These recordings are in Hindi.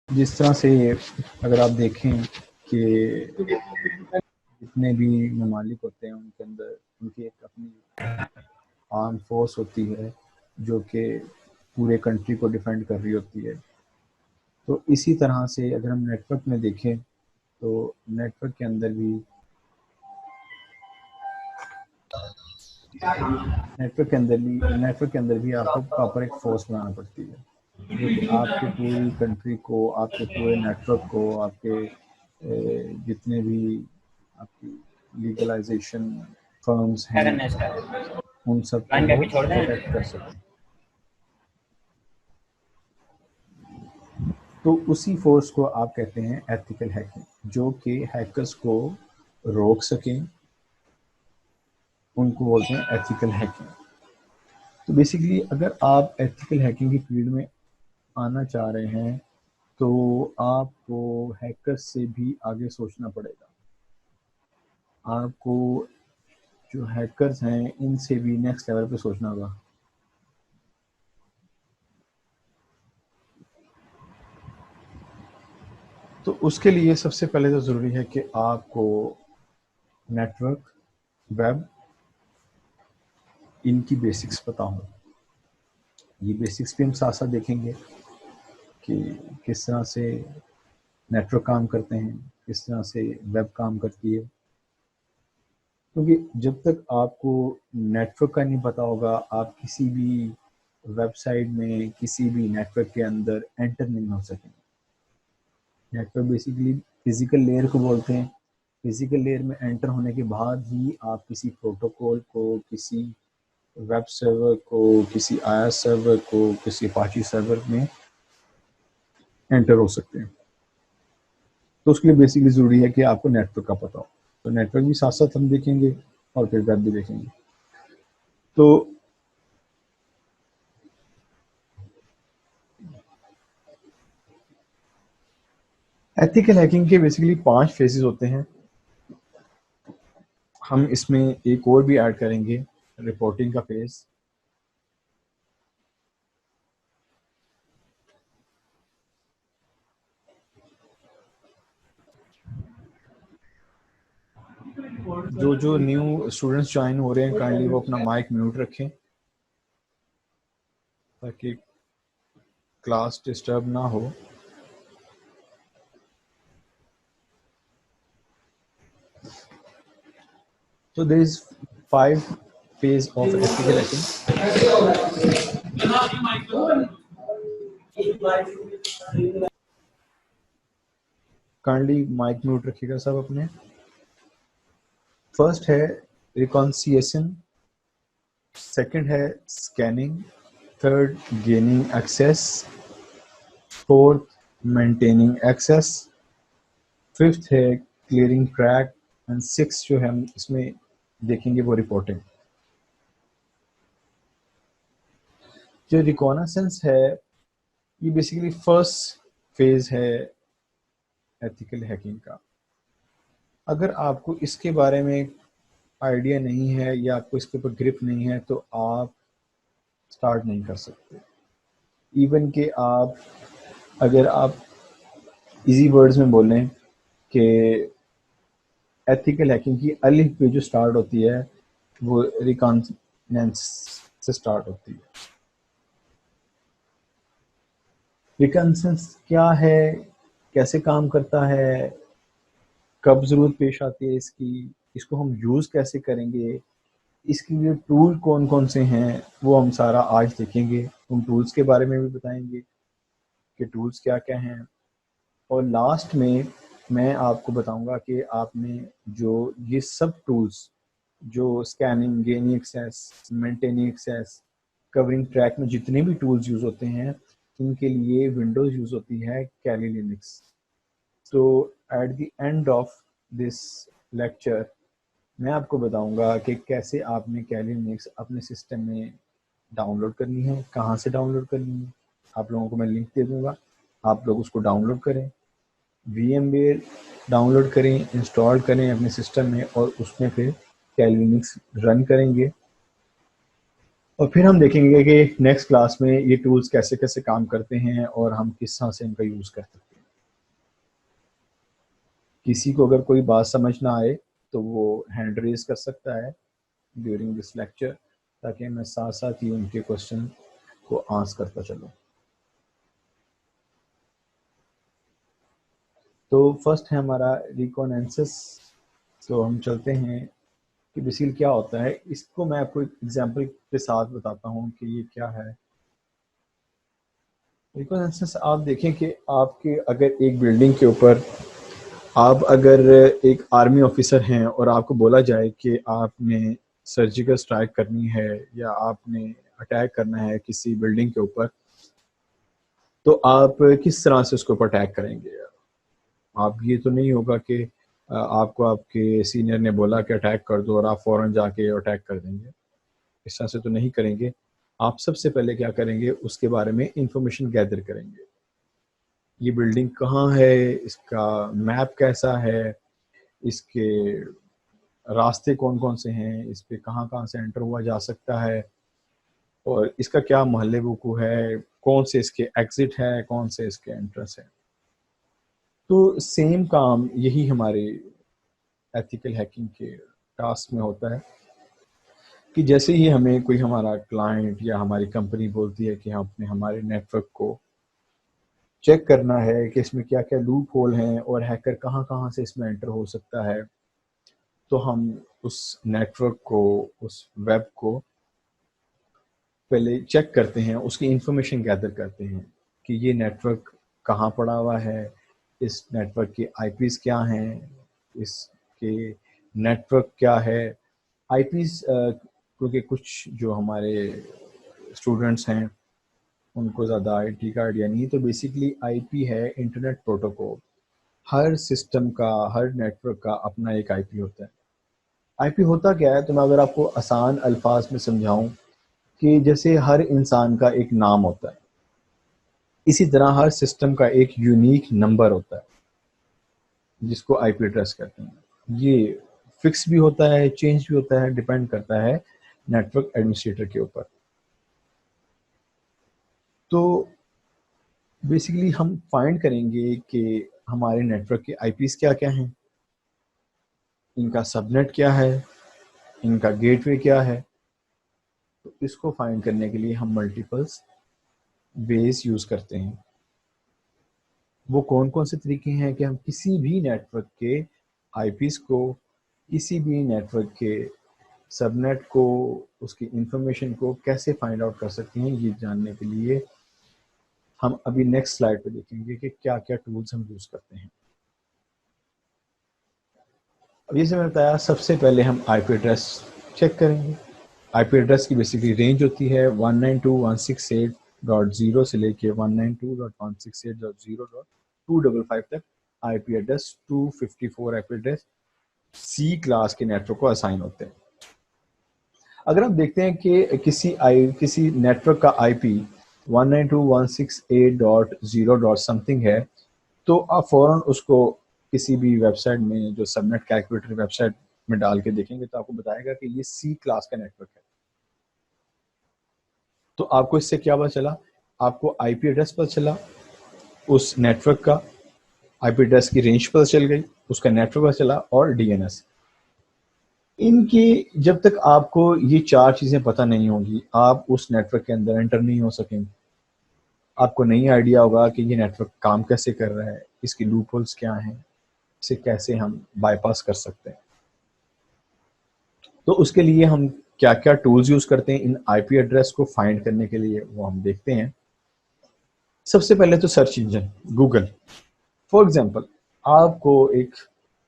जिस तरह से अगर आप देखें कि जितने भी ममालिक होते हैं उनके अंदर उनकी एक अपनी आर्म फोर्स होती है जो कि पूरे कंट्री को डिफेंड कर रही होती है। तो इसी तरह से अगर हम नेटवर्क में देखें तो नेटवर्क के अंदर भी आपको प्रॉपर एक फोर्स बनाना पड़ती है जो कि आपके पूरी कंट्री को, आपके पूरे नेटवर्क को, आपके जितने भी आपकी लीगलाइजेशन फर्म्स हैं उन सब को वो प्रोटेक्ट कर सकें। तो उसी फोर्स को आप कहते हैं एथिकल हैकिंग, जो कि हैकर्स को रोक सकें, उनको बोलते हैं एथिकल हैकिंग। तो बेसिकली अगर आप एथिकल हैकिंग की फील्ड में आना चाह रहे हैं तो आपको हैकर्स से भी आगे सोचना पड़ेगा। आपको जो हैकर्स हैं इनसे भी नेक्स्ट लेवल पे सोचना होगा। तो उसके लिए सबसे पहले तो ज़रूरी है कि आपको नेटवर्क, वेब, इनकी बेसिक्स पता हो। ये बेसिक्स भी हम साथ साथ देखेंगे कि किस तरह से नेटवर्क काम करते हैं, किस तरह से वेब काम करती है। क्योंकि जब तक आपको नेटवर्क का नहीं पता होगा आप किसी भी वेबसाइट में, किसी भी नेटवर्क के अंदर एंटर नहीं हो सकेंगे। नेटवर्क बेसिकली फिजिकल लेयर को बोलते हैं। फिजिकल लेयर में एंटर होने के बाद ही आप किसी प्रोटोकॉल को, किसी वेब सर्वर को, किसी आईएस सर्वर को, किसी अपाची सर्वर में एंटर हो सकते हैं। तो उसके लिए बेसिकली ज़रूरी है कि आपको नेटवर्क का पता हो। तो नेटवर्क भी साथ साथ हम देखेंगे और फिर वेब भी देखेंगे। तो एथिकल हैकिंग के बेसिकली 5 फेजेस होते हैं। हम इसमें एक और भी ऐड करेंगे, रिपोर्टिंग का फेज। जो न्यू स्टूडेंट्स ज्वाइन हो रहे हैं काइंडली वो अपना माइक म्यूट रखें ताकि क्लास डिस्टर्ब ना हो। So there is 5 phase of ethical hacking. Kindly mike mute रखिएगा सब अपने। फर्स्ट है रिकॉन्सिलिएशन, सेकंड है scanning, third gaining access, fourth maintaining access, fifth है क्लियरिंग ट्रैक एंड सिक्स जो है हम इसमें देखेंगे वो रिपोर्टिंग। जो रिकॉनासेंस है ये बेसिकली फर्स्ट फेज है एथिकल हैकिंग का। अगर आपको इसके बारे में आइडिया नहीं है या आपको इसके ऊपर ग्रिप नहीं है तो आप स्टार्ट नहीं कर सकते। इवन कि आप अगर आप इजी वर्ड्स में बोलें कि एथिकल हैकिंग की अलिफ पे जो स्टार्ट होती है वो रिकॉन्सिलेंस से स्टार्ट होती है। रिकॉन्सिलेंस क्या है, कैसे काम करता है, कब ज़रूरत पेश आती है इसकी, इसको हम यूज़ कैसे करेंगे, इसके लिए टूल कौन कौन से हैं वो हम सारा आज देखेंगे। उन टूल्स के बारे में भी बताएंगे कि टूल्स क्या क्या हैं। और लास्ट में मैं आपको बताऊंगा कि आपने जो ये सब टूल्स, जो scanning, gaining access, maintaining access, covering track में जितने भी टूल्स यूज़ होते हैं उनके लिए विंडोज़ यूज़ होती है कैली लिनक्स। तो at the end of this lecture मैं आपको बताऊंगा कि कैसे आपने कैली लिनक्स अपने सिस्टम में डाउनलोड करनी है, कहाँ से डाउनलोड करनी है। आप लोगों को मैं लिंक दे दूंगा, आप लोग उसको डाउनलोड करें, VMware डाउनलोड करें, इंस्टॉल करें अपने सिस्टम में और उसमें फिर कैली लिनक्स रन करेंगे। और फिर हम देखेंगे कि नेक्स्ट क्लास में ये टूल्स कैसे कैसे काम करते हैं और हम किस तरह से इनका यूज़ कर सकते हैं। किसी को अगर कोई बात समझ ना आए तो वो हैंड रेज कर सकता है ड्यूरिंग दिस लेक्चर, ताकि मैं साथ साथ ही उनके क्वेश्चन को आंसर करता चलूँ। तो फर्स्ट है हमारा रिकोनेंसिस। तो हम चलते हैं कि बेसिकली क्या होता है। इसको मैं आपको एक एग्जांपल के साथ बताता हूँ कि ये क्या है। रिकोनेंसिस आप देखें कि आपके अगर एक बिल्डिंग के ऊपर आप अगर एक आर्मी ऑफिसर हैं और आपको बोला जाए कि आपने सर्जिकल स्ट्राइक करनी है या आपने अटैक करना है किसी बिल्डिंग के ऊपर, तो आप किस तरह से उसके ऊपर अटैक करेंगे। आप ये तो नहीं होगा कि आपको आपके सीनियर ने बोला कि अटैक कर दो और आप फौरन जाके अटैक कर देंगे। इस तरह से तो नहीं करेंगे। आप सबसे पहले क्या करेंगे, उसके बारे में इंफॉर्मेशन गैदर करेंगे। ये बिल्डिंग कहाँ है, इसका मैप कैसा है, इसके रास्ते कौन कौन से हैं, इस पे कहाँ कहाँ से एंटर हुआ जा सकता है, और इसका क्या मोहल्ले वकू है, कौन से इसके एग्जिट है, कौन से इसके एंट्रेंस है। तो सेम काम यही हमारे एथिकल हैकिंग के टास्क में होता है कि जैसे ही हमें कोई हमारा क्लाइंट या हमारी कंपनी बोलती है कि हम अपने हमारे नेटवर्क को चेक करना है कि इसमें क्या क्या लूप होल हैं और हैकर कहाँ कहाँ से इसमें एंटर हो सकता है, तो हम उस नेटवर्क को, उस वेब को पहले चेक करते हैं, उसकी इंफॉर्मेशन गैदर करते हैं कि ये नेटवर्क कहाँ पड़ा हुआ है, इस नेटवर्क के आईपीज़ क्या हैं, इसके नेटवर्क क्या है। आईपीज़ क्योंकि कुछ जो हमारे स्टूडेंट्स हैं उनको ज़्यादा आईटी का आइडिया नहीं, तो बेसिकली आईपी है इंटरनेट प्रोटोकॉल। हर सिस्टम का, हर नेटवर्क का अपना एक आईपी होता है। आईपी होता क्या है, तो मैं अगर आपको आसान अल्फाज में समझाऊं कि जैसे हर इंसान का एक नाम होता है, इसी तरह हर सिस्टम का एक यूनिक नंबर होता है जिसको आईपी एड्रेस कहते हैं। ये फिक्स भी होता है, चेंज भी होता है, डिपेंड करता है नेटवर्क एडमिनिस्ट्रेटर के ऊपर। तो बेसिकली हम फाइंड करेंगे कि हमारे नेटवर्क के आईपीस क्या क्या हैं, इनका सबनेट क्या है, इनका गेटवे क्या है। तो इसको फाइंड करने के लिए हम मल्टीपल्स वेज यूज करते हैं। वो कौन कौन से तरीके हैं कि हम किसी भी नेटवर्क के आईपीस को, किसी भी नेटवर्क के सबनेट को, उसकी इंफॉर्मेशन को कैसे फाइंड आउट कर सकते हैं, ये जानने के लिए हम अभी नेक्स्ट स्लाइड पे देखेंगे कि क्या क्या टूल्स हम यूज करते हैं। अब जैसे मैंने बताया, सबसे पहले हम आईपी एड्रेस चेक करेंगे। आईपी एड्रेस की बेसिकली रेंज होती है 192.168.0 से लेके 192.168.0.255 तक। आईपी एड्रेस 254 आईपी एड्रेस सी क्लास के नेटवर्क को असाइन होते हैं। अगर हम देखते हैं कि किसी नेटवर्क का आईपी 192.168.0. समथिंग है, तो आप फौरन उसको किसी भी वेबसाइट में, जो सबनेट कैलकुलेटर वेबसाइट में डाल के देखेंगे तो आपको बताएगा कि ये सी क्लास का नेटवर्क है। तो आपको इससे क्या पता चला, आपको आईपी एड्रेस पता चला, उस नेटवर्क का आईपी एड्रेस की रेंज पता चल गई, उसका नेटवर्क पता चला और डीएनएस। इनकी जब तक आपको ये चार चीजें पता नहीं होंगी, आप उस नेटवर्क के अंदर एंटर नहीं हो सकेंगे। आपको नहीं आइडिया होगा कि ये नेटवर्क काम कैसे कर रहा है, इसकी लूप होल्स क्या हैं, इसे कैसे हम बाईपास कर सकते हैं। तो उसके लिए हम क्या क्या टूल्स यूज करते हैं इन आईपी एड्रेस को फाइंड करने के लिए, वो हम देखते हैं। सबसे पहले तो search engine Google. For example, आपको एक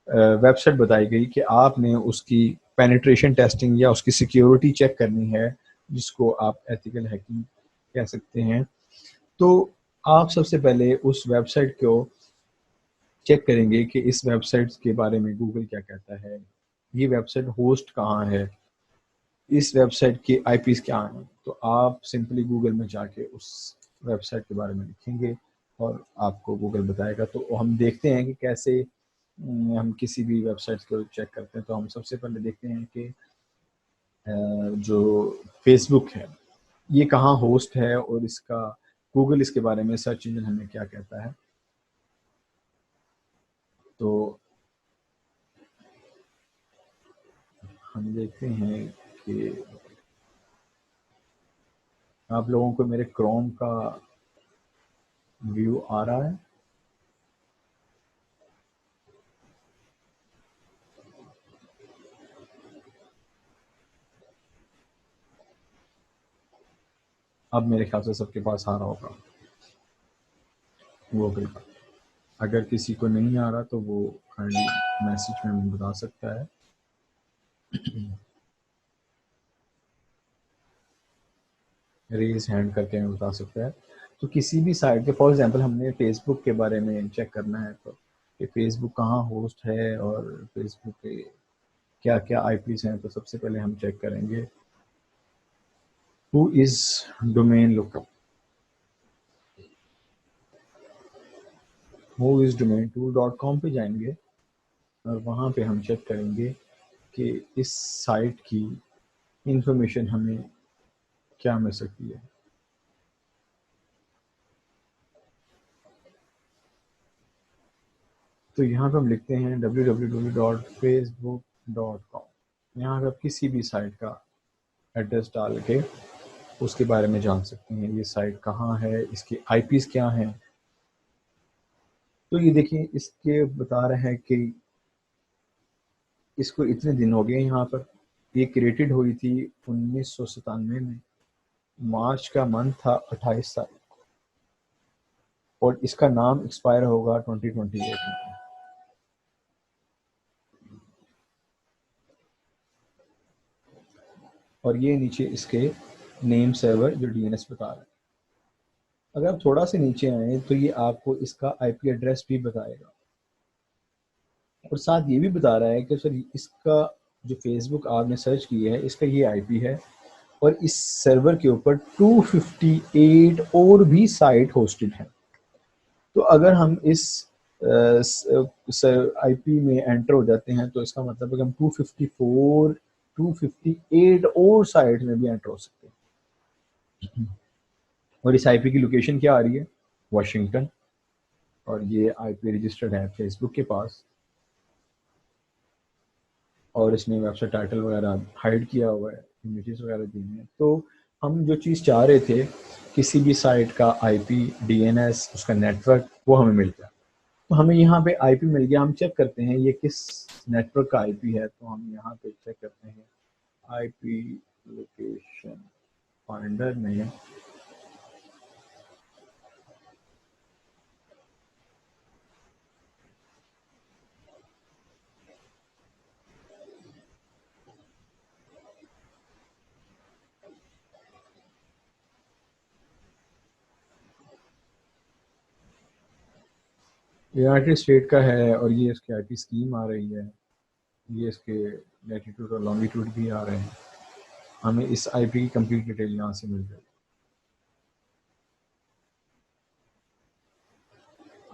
वेबसाइट बताई गई कि आपने उसकी पेनिट्रेशन टेस्टिंग या उसकी सिक्योरिटी चेक करनी है, जिसको आप एथिकल हैकिंग कह सकते हैं। तो आप सबसे पहले उस वेबसाइट को चेक करेंगे कि इस वेबसाइट के बारे में गूगल क्या कहता है, ये वेबसाइट होस्ट कहाँ है, इस वेबसाइट के आईपीस क्या हैं। तो आप सिंपली गूगल में जाके उस वेबसाइट के बारे में लिखेंगे और आपको गूगल बताएगा। तो हम देखते हैं कि कैसे हम किसी भी वेबसाइट को चेक करते हैं। तो हम सबसे पहले देखते हैं कि जो फेसबुक है ये कहाँ होस्ट है और इसका गूगल इसके बारे में सर्च इंजन हमें क्या कहता है। तो हम देखते हैं कि आप लोगों को मेरे क्रोम का व्यू आ रहा है। अब मेरे ख्याल से सबके पास आ रहा होगा गूगल का। अगर किसी को नहीं आ रहा तो वो काइंडली मैसेज में बता सकता है। रेज हैंड करके हमें बता सकता है। तो किसी भी साइट के, फॉर एग्जांपल हमने फेसबुक के बारे में चेक करना है तो कि फेसबुक कहाँ होस्ट है और फेसबुक के क्या क्या आईपीज हैं, तो सबसे पहले हम चेक करेंगे who is domain lookup. Who is domain tool dot com पे जाएंगे और वहाँ पे हम चेक करेंगे कि इस साइट की इंफॉर्मेशन हमें क्या मिल सकती है। तो यहाँ पे हम लिखते हैं www.facebook.com। यहाँ पे आप किसी भी साइट का एड्रेस डाल के उसके बारे में जान सकते हैं, ये साइट कहाँ है, इसकी आईपीज क्या हैं। तो ये देखिए, इसके बता रहे हैं कि इसको इतने दिन हो गए यहाँ पर। ये क्रिएटेड हुई थी 1997 में, मार्च का मंथ था 28 तारीख को, और इसका नाम एक्सपायर होगा 2028 में। और ये नीचे इसके नेम सर्वर जो डीएनएस बता रहा है। अगर आप थोड़ा से नीचे आए तो ये आपको इसका आईपी एड्रेस भी बताएगा, और साथ ये भी बता रहा है कि सर इसका जो फेसबुक आपने सर्च किया है इसका ये आईपी है, और इस सर्वर के ऊपर 258 और भी साइट होस्टेड हैं। तो अगर हम इस आईपी में एंटर हो जाते हैं तो इसका मतलब है कि हम 254 258 और साइट में भी एंटर हो सकते हैं। और इस आईपी की लोकेशन क्या आ रही है? वाशिंगटन। और ये आईपी रजिस्टर्ड है फेसबुक के पास, और इसने वेबसाइट टाइटल वगैरह हाइड किया हुआ है, इमेजेस वगैरह दी हैं। तो हम जो चीज़ चाह रहे थे, किसी भी साइट का आईपी, डीएनएस, उसका नेटवर्क, वो हमें मिल गया। तो हमें यहाँ पे आईपी मिल गया। हम चेक करते हैं ये किस नेटवर्क का आईपी है। तो हम यहाँ पे चेक करते हैं आईपी लोकेशन फाइंडर में। यूनाइटेड स्टेट का है, और ये इसकी आईपी स्कीम आ रही है, ये इसके लैटिट्यूड और लॉन्गिट्यूड भी आ रहे हैं। हमें इस आईपी की कंप्लीट डिटेल यहाँ से मिल जाएगी।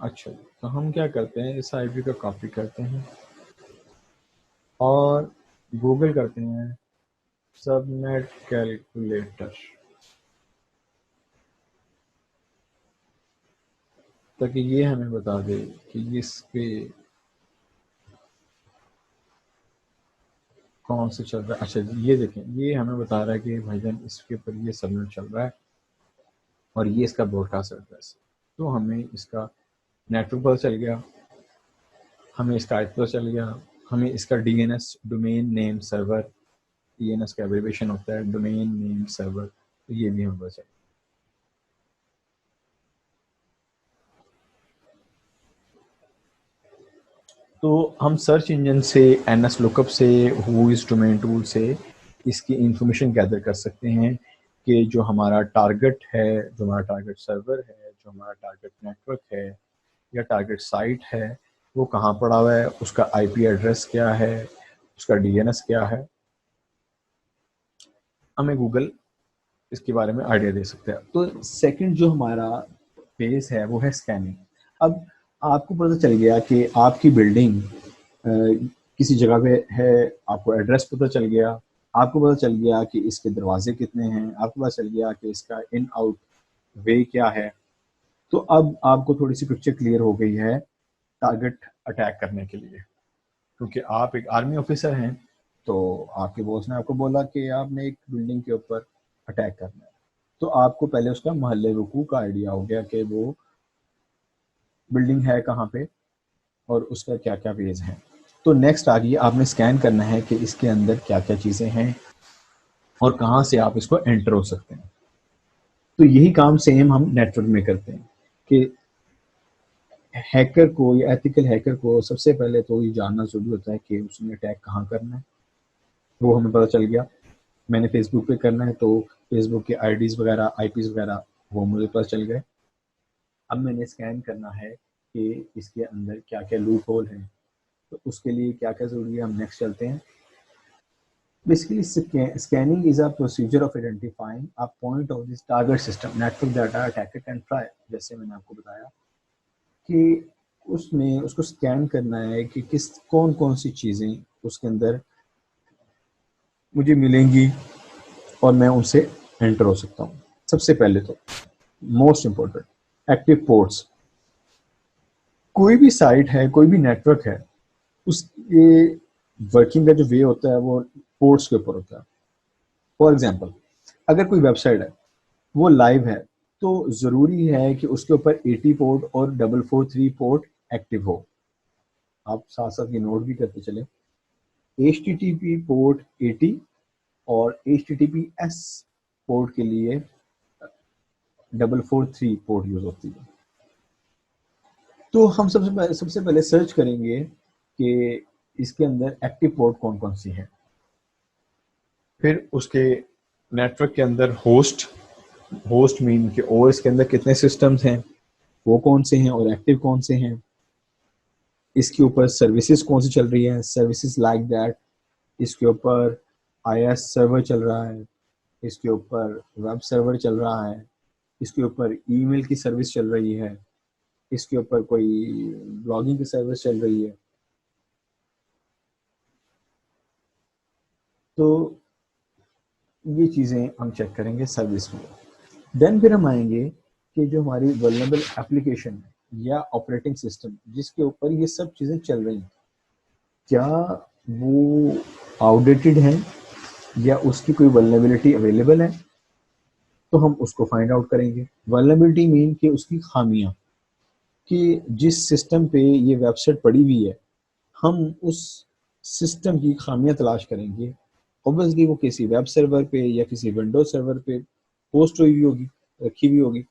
अच्छा, तो हम क्या करते हैं, इस आईपी को कॉपी करते हैं और गूगल करते हैं सबनेट कैलकुलेटर, ताकि ये हमें बता दे कि इसके कौन से चल रहा है। अच्छा, ये देखें, ये हमें बता रहा है कि भाईजान इसके ऊपर ये सबनेट चल रहा है और ये इसका ब्रॉडकास्ट एड्रेस। तो हमें इसका नेटवर्क पता चल गया, हमें इसका आईपी पता चल गया, हमें इसका DNS, domain name server, DNS का एब्रिविएशन होता है डोमेन नेम सर्वर, तो ये भी हमें पता चल। तो हम सर्च इंजन से, एनएस लुकअप से, हु इज डोमेन टूल से इसकी इंफॉर्मेशन गैदर कर सकते हैं कि जो हमारा टारगेट है, जो हमारा टारगेट सर्वर है, जो हमारा टारगेट नेटवर्क है या टारगेट साइट है, वो कहाँ पड़ा हुआ है, उसका आईपी एड्रेस क्या है, उसका डीएनएस क्या है। हमें गूगल इसके बारे में आइडिया दे सकते हैं। तो सेकंड जो हमारा फेज है वो है स्कैनिंग। अब आपको पता चल गया कि आपकी बिल्डिंग किसी जगह पे है, आपको एड्रेस पता चल गया, आपको पता चल गया कि इसके दरवाजे कितने हैं, आपको पता चल गया कि इसका इन आउट वे क्या है। तो अब आपको थोड़ी सी पिक्चर क्लियर हो गई है टारगेट अटैक करने के लिए, क्योंकि आप एक आर्मी ऑफिसर हैं तो आपके बॉस ने आपको बोला कि आपने एक बिल्डिंग के ऊपर अटैक करना है, तो आपको पहले उसका महल्ले रुकू का आइडिया हो गया कि वो बिल्डिंग है कहाँ पे और उसका क्या क्या वेज है। तो नेक्स्ट आ गई, आपने स्कैन करना है कि इसके अंदर क्या क्या चीज़ें हैं और कहाँ से आप इसको एंटर हो सकते हैं। तो यही काम सेम हम नेटवर्क में करते हैं कि हैकर को या एथिकल हैकर को सबसे पहले तो ये जानना जरूरी होता है कि उसने अटैक कहाँ करना है। वो हमें पता चल गया, मैंने फेसबुक पे करना है तो फेसबुक के आईडीज वगैरह आईपीज वगैरह वो मुझे पता चल गए। अब मैंने स्कैन करना है कि इसके अंदर क्या क्या लूप होल है, तो उसके लिए क्या क्या जरूरी है, हम नेक्स्ट चलते हैं। Basically, scanning is a procedure of identifying a point of this target system network that a attacker can try। जैसे मैंने आपको बताया कि उसमें उसको स्कैन करना है कि किस कौन कौन सी चीज़ें उसके अंदर मुझे मिलेंगी और मैं उनसे एंटर हो सकता हूँ। सबसे पहले तो मोस्ट इम्पोर्टेंट, एक्टिव पोर्ट्स। कोई भी साइट है, कोई भी नेटवर्क है, उसके वर्किंग का जो वे होता है वो पोर्ट्स के ऊपर होता है। फॉर एग्जाम्पल, अगर कोई वेबसाइट है वो लाइव है तो ज़रूरी है कि उसके ऊपर 80 पोर्ट और 443 पोर्ट एक्टिव हो। आप साथ साथ ये नोट भी करते चले, HTTP पोर्ट 80 और HTTPS पोर्ट के लिए 443 पोर्ट यूज होती है। तो हम सबसे पहले सर्च करेंगे कि इसके अंदर एक्टिव पोर्ट कौन कौन सी है, फिर उसके नेटवर्क के अंदर होस्ट मीन के ओएस के अंदर कितने सिस्टम्स हैं, वो कौन से हैं और एक्टिव कौन से हैं, इसके ऊपर सर्विसेज कौन सी चल रही है, सर्विसेज लाइक दैट, इसके ऊपर IIS सर्वर चल रहा है, इसके ऊपर वेब सर्वर चल रहा है, इसके ऊपर ईमेल की सर्विस चल रही है, इसके ऊपर कोई ब्लॉगिंग की सर्विस चल रही है। तो ये चीज़ें हम चेक करेंगे सर्विस में। देन फिर हम आएंगे कि जो हमारी वल्नरेबल एप्लीकेशन है या ऑपरेटिंग सिस्टम जिसके ऊपर ये सब चीज़ें चल रही हैं, क्या वो आउटडेटेड है या उसकी कोई वल्नरेबिलिटी अवेलेबल है, तो हम उसको फाइंड आउट करेंगे। वल्नरेबिलिटी मीन कि उसकी खामियां, कि जिस सिस्टम पे ये वेबसाइट पड़ी हुई है हम उस सिस्टम की खामियां तलाश करेंगे। ऑब्वियसली वो किसी वेब सर्वर पे या किसी विंडोज सर्वर पे पोस्ट हुई होगी, रखी हुई होगी,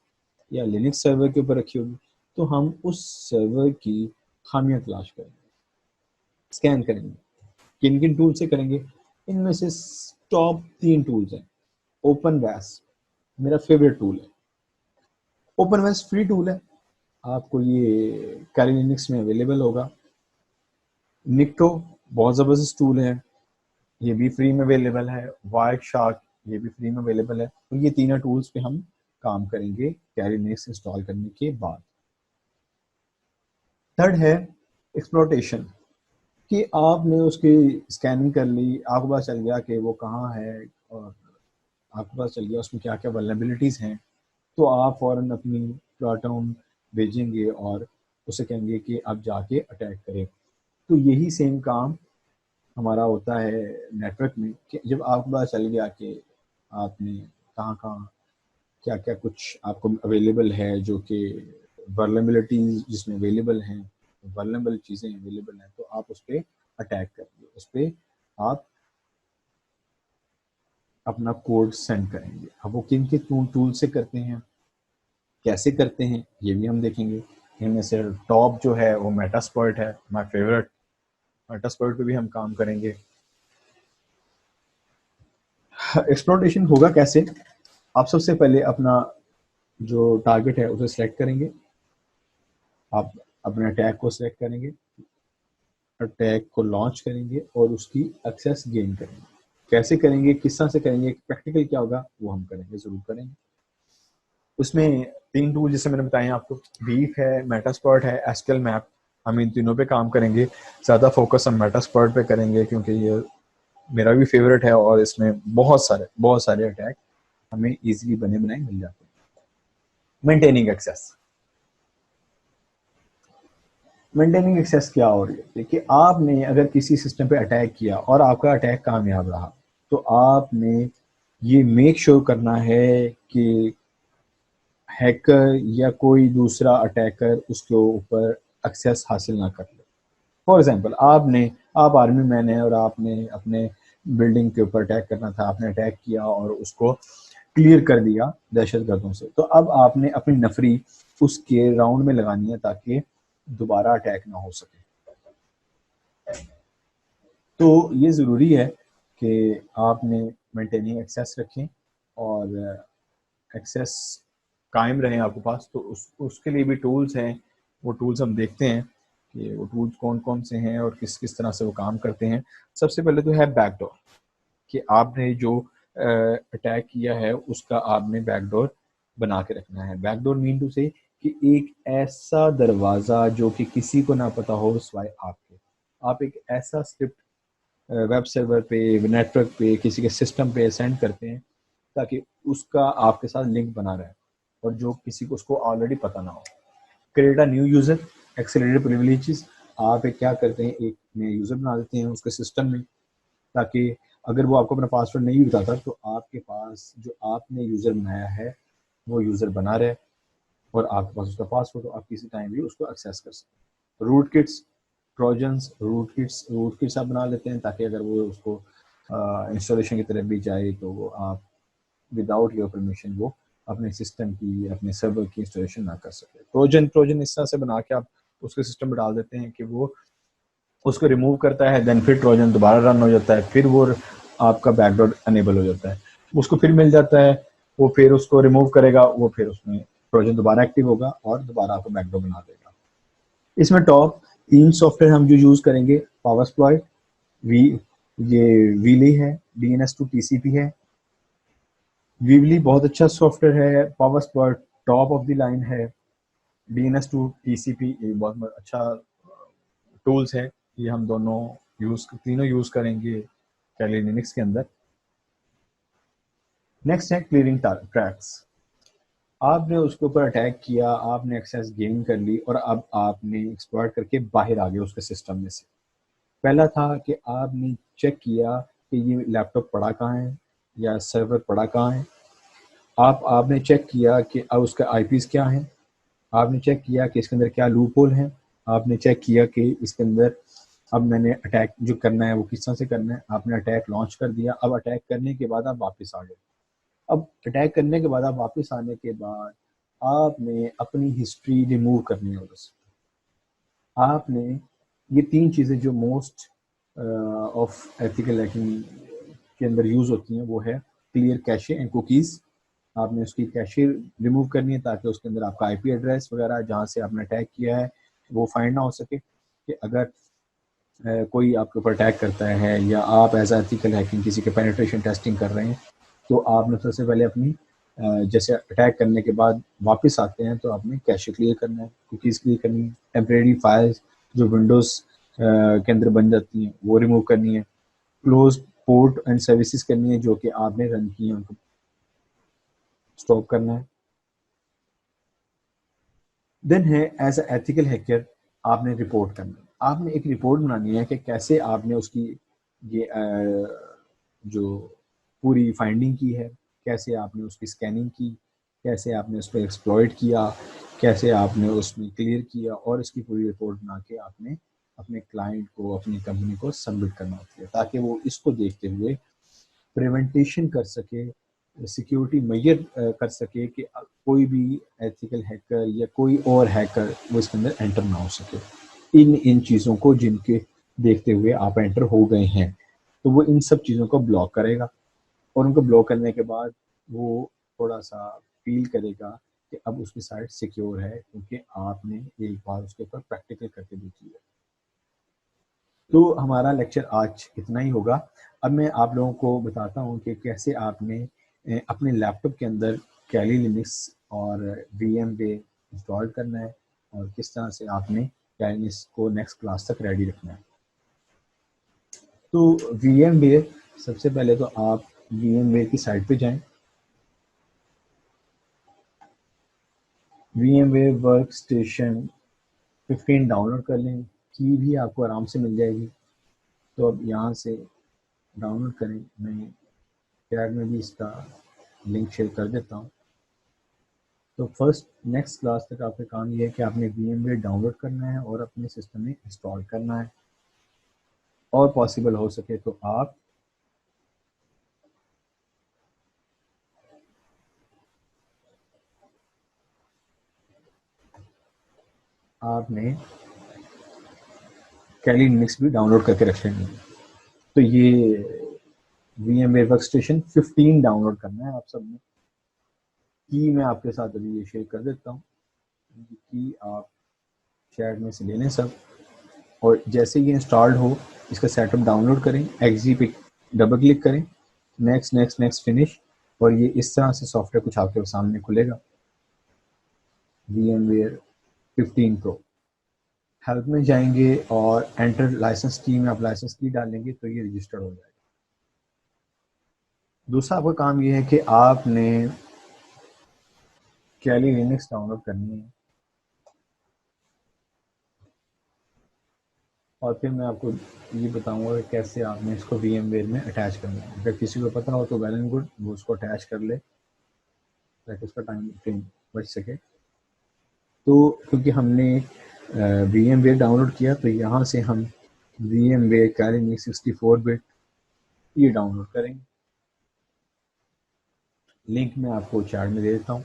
या लिनक्स सर्वर के ऊपर रखी होगी, तो हम उस सर्वर की खामियां तलाश करेंगे, स्कैन करेंगे। किन किन टूल से करेंगे, इनमें से टॉप 3 टूल्स हैं। ओपन वैस मेरा फेवरेट टूल है। ओपन वैस फ्री टूल है, आपको ये कैली लिनक्स में अवेलेबल होगा। निक्टो बहुत ज़बरदस्त टूल है, ये भी फ्री में अवेलेबल है। वाइट शार्क ये भी फ्री में अवेलेबल है। तो ये तीनों टूल्स पे हम काम करेंगे कैली लिनक्स इंस्टॉल करने के बाद। थर्ड है एक्सप्लोटेशन, कि आपने उसकी स्कैनिंग कर ली, आपको पता चल गया कि वो कहाँ है और आपको पता चल गया उसमें क्या क्या वल्नरेबिलिटीज़ हैं, तो आप फ़ौरन अपनी प्लाटून भेजेंगे और उसे कहेंगे कि आप जाके अटैक करें। तो यही सेम काम हमारा होता है नेटवर्क में, कि जब आपको पता चल गया कि आपने कहाँ कहाँ क्या क्या कुछ आपको अवेलेबल है, जो कि वल्नरेबिलिटीज जिसमें अवेलेबल हैं, वल्नरेबल चीज़ें अवेलेबल हैं, तो आप उस पर अटैक करेंगे, उस पर आप अपना कोड सेंड करेंगे। अब वो किन किन टूल से करते हैं, कैसे करते हैं, ये भी हम देखेंगे। इनमें से टॉप जो है वो मेटास्प्लॉइट है, माय फेवरेट। मेटास्प्लॉइट पे भी हम काम करेंगे। एक्सप्लोरेशन होगा कैसे, आप सबसे पहले अपना जो टारगेट है उसे सिलेक्ट करेंगे, आप अपने अटैक को सिलेक्ट करेंगे, अटैक को लॉन्च करेंगे और उसकी एक्सेस गेन करेंगे। कैसे करेंगे, किस तरह से करेंगे, प्रैक्टिकल क्या होगा वो हम करेंगे, जरूर करेंगे। उसमें 3 टूल जैसे मैंने बताए आपको, बीफ है, मेटास्प्लॉइट है, एसक्यूएल मैप, हम इन तीनों पे काम करेंगे। ज़्यादा फोकस हम मेटास्प्लॉइट पे करेंगे क्योंकि ये मेरा भी फेवरेट है और इसमें बहुत सारे अटैक हमें इजीली बने बनाए मिल जाते हैं। मेंटेनिंग एक्सेस, मेंटेनिंग एक्सेस क्या हो रही है? देखिए, आपने अगर किसी सिस्टम पे अटैक किया और आपका अटैक कामयाब रहा, तो आपने ये मेक श्योर करना है कि हैकर या कोई दूसरा अटैकर उसके ऊपर एक्सेस हासिल ना कर ले। फॉर एग्जांपल, आप आर्मी मैन हैं और आपने अपने बिल्डिंग के ऊपर अटैक करना था, आपने अटैक किया और उसको क्लियर कर दिया दहशतगर्दों से। तो अब आपने अपनी नफरी उसके राउंड में लगानी है ताकि दोबारा अटैक ना हो सके। तो ये ज़रूरी है कि आपने मेंटेनिंग एक्सेस रखें और एक्सेस कायम रहें आपके पास। तो उसके लिए भी टूल्स हैं, वो टूल्स हम देखते हैं कि वो टूल्स कौन कौन से हैं और किस किस तरह से वो काम करते हैं। सबसे पहले तो है बैकडोर, कि आपने जो अटैक किया है उसका आपने बैकडोर बना के रखना है। बैकडोर मीन टू से कि एक ऐसा दरवाज़ा जो कि किसी को ना पता हो सिवाय आपके। आप एक ऐसा स्क्रिप्ट वेब सर्वर पे, नेटवर्क पे, किसी के सिस्टम पे सेंड करते हैं ताकि उसका आपके साथ लिंक बना रहे और जो किसी को उसको ऑलरेडी पता ना हो। Create a new user, accelerated privileges. आप एक क्या करते हैं, एक नया यूज़र बना देते हैं उसके सिस्टम में, ताकि अगर वो आपको अपना पासवर्ड नहीं बताता तो आपके पास जो आपने यूज़र बनाया है वो यूज़र बना रहे और आपके पास उसका पासवर्ड हो, आप किसी टाइम भी उसको एक्सेस कर सकते। Root kits, trojans, root kits आप बना लेते हैं ताकि अगर वो उसको इंस्टॉलेशन की तरफ भी जाए तो वो आप विदाउट योर परमिशन वो अपने सिस्टम की, अपने सर्वर की इंस्टॉलेशन ना कर सके। ट्रोजन इस तरह से बना के आप उसके सिस्टम में डाल देते हैं कि वो उसको रिमूव करता है, देन फिर ट्रोजन दोबारा रन हो जाता है, फिर वो आपका बैकडोर अनेबल हो जाता है। उसको फिर मिल जाता है, वो फिर उसको रिमूव करेगा, वो फिर उसमें ट्रोजन दोबारा एक्टिव होगा और दोबारा आपको बैकडोर बना देगा। इसमें टॉप 3 सॉफ्टवेयर हम जो यूज़ करेंगे, पावरस्प्लॉइट, वी ये वीली है, डीएनएस टू टीसीपी है। वीवली बहुत अच्छा सॉफ्टवेयर है, पावरस्प्लॉइट टॉप ऑफ द लाइन है, डीएनएस टू टीसीपी ये बहुत अच्छा टूल्स है। ये हम तीनों यूज़ करेंगे कैली लिनक्स के अंदर। नेक्स्ट है क्लियरिंग ट्रैक्स। आपने उसके ऊपर अटैक किया, आपने एक्सेस गेन कर ली और अब आपने एक्सप्लॉइट करके बाहर आ गए उसके सिस्टम में से। पहला था कि आपने चेक किया कि ये लैपटॉप पड़ा कहाँ है या सर्वर पड़ा कहाँ है। आपने चेक किया कि अब उसका आईपीस क्या है। आपने चेक किया कि इसके अंदर क्या लूप होल है। आपने चेक किया कि इसके अंदर अब मैंने अटैक जो करना है वो किस तरह से करना है। आपने अटैक लॉन्च कर दिया। अब अटैक करने के बाद आप वापस आ गए। अब अटैक करने के बाद आप वापस आने के बाद आपने अपनी हिस्ट्री रिमूव करनी है उधर से। आपने ये 3 चीज़ें जो मोस्ट ऑफ एथिकल हैकिंग के अंदर यूज़ होती हैं वो है क्लियर कैशे एंड कुकीज़। आपने उसकी कैशे रिमूव करनी है ताकि उसके अंदर आपका आईपी एड्रेस वगैरह जहाँ से आपने अटैक किया है वो फाइंड ना हो सके। कि अगर कोई आपके ऊपर अटैक करता है या आप एज एथिकल हैकिंग किसी के पेनिट्रेशन टेस्टिंग कर रहे हैं तो आपने सबसे पहले अपनी जैसे अटैक करने के बाद वापस आते हैं तो आपने कैशे क्लियर करना है, कुकीज़ क्लियर करनी है, टेम्परेरी फाइल्स जो विंडोज़ के अंदर बन जाती हैं वो रिमूव करनी है, क्लोज पोर्ट एंड सर्विसेज करनी है जो कि आपने रन की हैं उनको स्टॉप करना है। देन है एज एथिकल हैकर आपने रिपोर्ट करना है। आपने एक रिपोर्ट बनानी है कि कैसे आपने उसकी ये जो पूरी फाइंडिंग की है, कैसे आपने उसकी स्कैनिंग की, कैसे आपने उस पर एक्सप्लॉइट किया, कैसे आपने उसमें क्लियर किया और इसकी पूरी रिपोर्ट बना के आपने अपने क्लाइंट को, अपनी कंपनी को सबमिट करना होती है ताकि वो इसको देखते हुए प्रिवेंटेशन कर सके, सिक्योरिटी मैयर कर सके कि कोई भी एथिकल हैकर या कोई और हैकर वो इसके अंदर एंटर ना हो सके। इन चीज़ों को जिनके देखते हुए आप एंटर हो गए हैं तो वो इन सब चीज़ों को ब्लॉक करेगा और उनको ब्लॉक करने के बाद वो थोड़ा सा फील करेगा कि अब उसकी साइट सिक्योर है क्योंकि आपने एक बार उसके ऊपर प्रैक्टिकल करके देखी है। तो हमारा लेक्चर आज इतना ही होगा। अब मैं आप लोगों को बताता हूँ कि कैसे आपने अपने लैपटॉप के अंदर कैली लिनक्स और VMware इंस्टॉल करना है और किस तरह से आपने कैली लिनक्स को नेक्स्ट क्लास तक रेडी रखना है। तो VMware, सबसे पहले तो आप VMware की साइट पे जाएं। VMware वर्क स्टेशन 15 डाउनलोड कर लें, की भी आपको आराम से मिल जाएगी। तो अब यहाँ से डाउनलोड करें, मैं चैट में भी इसका लिंक शेयर कर देता हूँ। तो फर्स्ट नेक्स्ट क्लास तक आपका काम ये है कि आपने VMware डाउनलोड करना है और अपने सिस्टम में इंस्टॉल करना है, और पॉसिबल हो सके तो आपने कैली लिनक्स भी डाउनलोड करके रख लेंगे। तो ये VMware वर्कस्टेशन 15 डाउनलोड करना है आप सबने। की मैं आपके साथ अभी ये शेयर कर देता हूँ, की आप चैट में से ले लें सब, और जैसे ये इंस्टॉल्ड हो इसका सेटअप डाउनलोड करें, एक्जी पे डबल क्लिक करें, नेक्स्ट नेक्स्ट नेक्स्ट फिनिश, और ये इस तरह से सॉफ्टवेयर कुछ आपके सामने खुलेगा, VMware 15 Pro। हेल्प में जाएंगे और एंटर लाइसेंस की में आप लाइसेंस की डालेंगे तो ये रजिस्टर्ड हो जाएगा। दूसरा आपका काम ये है कि आपने कैली लिनक्स डाउनलोड करनी है, और फिर मैं आपको ये बताऊंगा कि कैसे आपने इसको VMware में अटैच करना है। अगर किसी को पता हो तो वेल एंड गुड, वो उसको अटैच कर ले ताकि उसका टाइम बच सके। तो क्योंकि हमने VMware डाउनलोड किया तो यहाँ से हम VMware कैली लिनक्स 64 बिट ये डाउनलोड करेंगे। लिंक मैं आपको चैट में दे देता हूँ,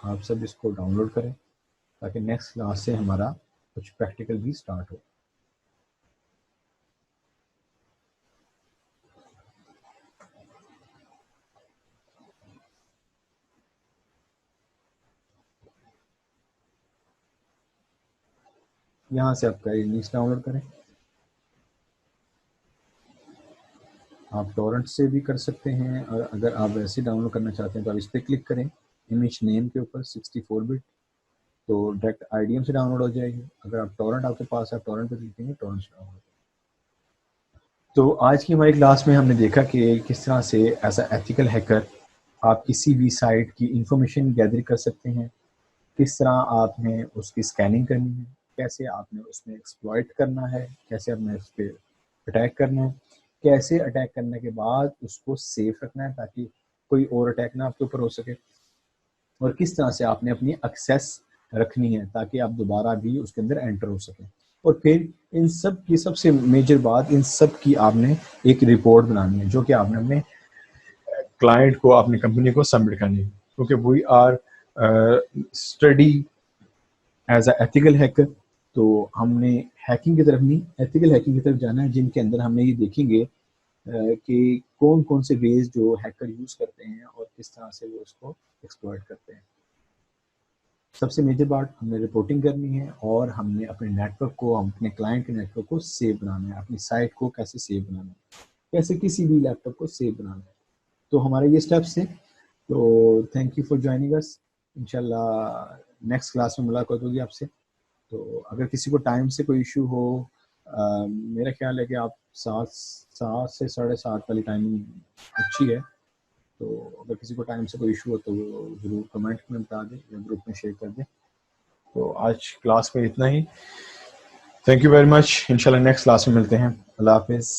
आप सब इसको डाउनलोड करें ताकि नेक्स्ट क्लास से हमारा कुछ प्रैक्टिकल भी स्टार्ट हो। यहाँ से आप कैली लिनक्स डाउनलोड करें, आप टोरेंट से भी कर सकते हैं, और अगर आप वैसे डाउनलोड करना चाहते हैं तो आप इस पर क्लिक करें इमेज नेम के ऊपर 64 बिट, तो डायरेक्ट IDM से डाउनलोड हो जाएगी। अगर आप टोरेंट आपके पास है, टोरेंट पे क्लिक करेंगे, टोरेंट से डाउनलोड। तो आज की हमारी क्लास में हमने देखा कि किस तरह से एज अ एथिकल हैकर आप किसी भी साइट की इंफॉर्मेशन गैदर कर सकते हैं, किस तरह आपने उसकी स्कैनिंग करनी है, कैसे आपने उसमें एक्सप्लॉइट करना है, कैसे आपने उस पर अटैक करना है, कैसे अटैक करने के बाद उसको सेफ रखना है ताकि कोई और अटैक ना आपके ऊपर हो सके, और किस तरह से आपने अपनी एक्सेस रखनी है ताकि आप दोबारा भी उसके अंदर एंटर हो सके। और फिर इन सब की सबसे मेजर बात, इन सब की आपने एक रिपोर्ट बनानी है जो कि आपने अपने क्लाइंट को, अपनी कंपनी को सबमिट करनी है, क्योंकि we are study as a ethical hacker. तो हमने हैकिंग की तरफ नहीं, एथिकल हैकिंग की तरफ जाना है, जिनके अंदर हमने ये देखेंगे कि कौन कौन से वेज जो हैकर यूज करते हैं और किस तरह से वो उसको एक्सप्लॉइट करते हैं। सबसे मेजर बात, हमने रिपोर्टिंग करनी है और हमने अपने नेटवर्क को, हम अपने क्लाइंट के नेटवर्क को सेव बनाना है, अपनी साइट को कैसे सेव बनाना है, कैसे किसी भी लैपटॉप को सेव बनाना है। तो हमारे ये स्टेप्स हैं। तो thank you for joining us. इंशाल्लाह नेक्स्ट क्लास में मुलाकात होगी आपसे। तो अगर किसी को टाइम से कोई इशू हो, मेरा ख्याल है कि आप 7 से 7:30 वाली टाइमिंग अच्छी है। तो अगर किसी को टाइम से कोई इशू हो तो वो ज़रूर कमेंट में बता दें या ग्रुप में शेयर कर दें। तो आज क्लास में इतना ही। Thank you very much. इंशाल्लाह नेक्स्ट क्लास में मिलते हैं। अल्लाह हाफिज़।